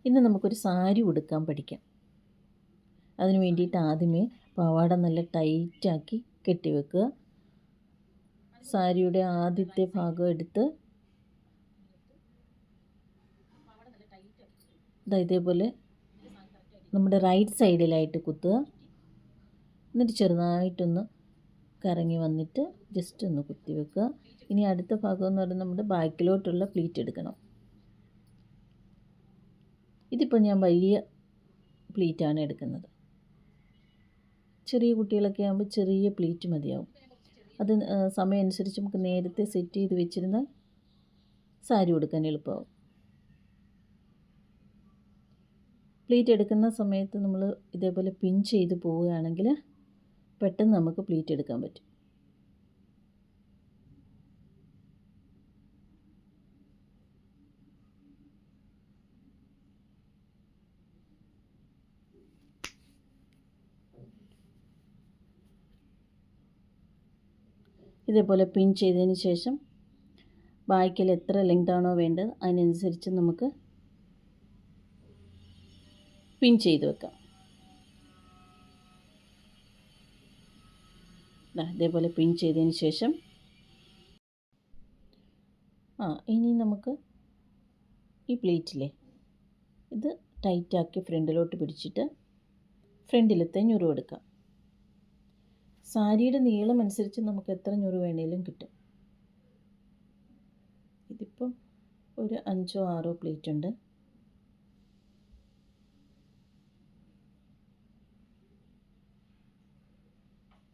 ഇന്ന് നമുക്കൊരു സാരി ഉടുക്കാൻ പഠിക്കാം. അതിന് വേണ്ടിയിട്ട് ആദ്യമേ പാവാട നല്ല ടൈറ്റാക്കി കെട്ടിവെക്കുക. സാരിയുടെ ആദ്യത്തെ ഭാഗം എടുത്ത് ഇതേപോലെ നമ്മുടെ റൈറ്റ് സൈഡിലായിട്ട് കുത്തുക. എന്നിട്ട് ചെറുതായിട്ടൊന്ന് കറങ്ങി വന്നിട്ട് ജസ്റ്റ് ഒന്ന് കുത്തി വെക്കുക. ഇനി അടുത്ത ഭാഗം എന്ന് പറയുന്നത് നമ്മുടെ ബാക്കിലോട്ടുള്ള പ്ലീറ്റ് എടുക്കണം. ഇതിപ്പോൾ ഞാൻ വലിയ പ്ലീറ്റാണ് എടുക്കുന്നത്. ചെറിയ കുട്ടികളൊക്കെ ആകുമ്പോൾ ചെറിയ പ്ലീറ്റ് മതിയാവും. അത് സമയം അനുസരിച്ച് നമുക്ക് നേരത്തെ സെറ്റ് ചെയ്ത് വെച്ചിരുന്നാൽ സാരി ഉടുക്കാൻ എളുപ്പമാവും. പ്ലീറ്റ് എടുക്കുന്ന സമയത്ത് നമ്മൾ ഇതേപോലെ പിൻ ചെയ്ത് പോവുകയാണെങ്കിൽ പെട്ടെന്ന് നമുക്ക് പ്ലീറ്റ് എടുക്കാൻ പറ്റും. ഇതേപോലെ പിൻ ചെയ്തതിന് ശേഷം ബാക്കിൽ എത്ര ലെങ്താണോ വേണ്ടത് അതിനനുസരിച്ച് നമുക്ക് പിൻ ചെയ്ത് വെക്കാം. ഇതേപോലെ പിൻ ചെയ്തതിന് ശേഷം ഇനി നമുക്ക് ഈ പ്ലീറ്റിലെ ഇത് ടൈറ്റാക്കി ഫ്രണ്ടിലോട്ട് പിടിച്ചിട്ട് ഫ്രണ്ടിലത്തെ ഞുറു എടുക്കാം. സാരിയുടെ നീളം അനുസരിച്ച് നമുക്ക് എത്ര ഞുറു വേണേലും കിട്ടും. ഇതിപ്പം ഒരു 5 or 6 പ്ലീറ്റ് ഉണ്ട്.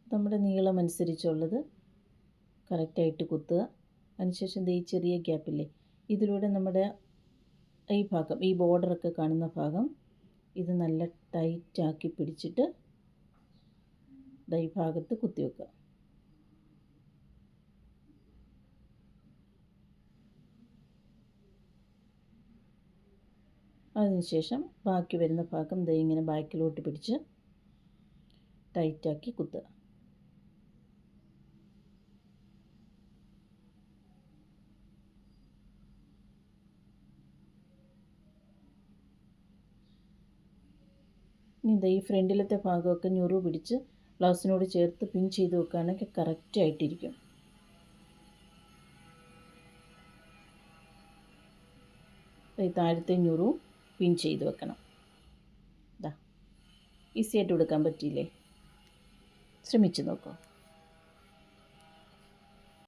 നമ്മുടെ നീളം അനുസരിച്ചുള്ളത് കറക്റ്റായിട്ട് കുത്തുക. അതിനുശേഷം ഈ ചെറിയ ഗ്യാപ്പില്ലേ, ഇതിലൂടെ നമ്മുടെ ഈ ഭാഗം, ഈ ബോർഡറൊക്കെ കാണുന്ന ഭാഗം ഇത് നല്ല ടൈറ്റാക്കി പിടിച്ചിട്ട് ഈ ഭാഗത്ത് കുത്തി വെക്കുക. അതിനുശേഷം ബാക്കി വരുന്ന ഭാഗം ഇങ്ങനെ ബാക്കിലോട്ട് പിടിച്ച് ടൈറ്റാക്കി കുത്തുക. ഇനി ഈ ഫ്രണ്ടിലത്തെ ഭാഗമൊക്കെ ഞുറു പിടിച്ച് ബ്ലൗസിനോട് ചേർത്ത് പിൻ ചെയ്ത് വെക്കുകയാണെങ്കിൽ കറക്റ്റായിട്ടിരിക്കും. ഈ താഴത്തെ ഞുറു പിൻ ചെയ്ത് വെക്കണം. ഈസി ആയിട്ട് കൊടുക്കാൻ പറ്റിയില്ലേ? ശ്രമിച്ച് നോക്കൂ.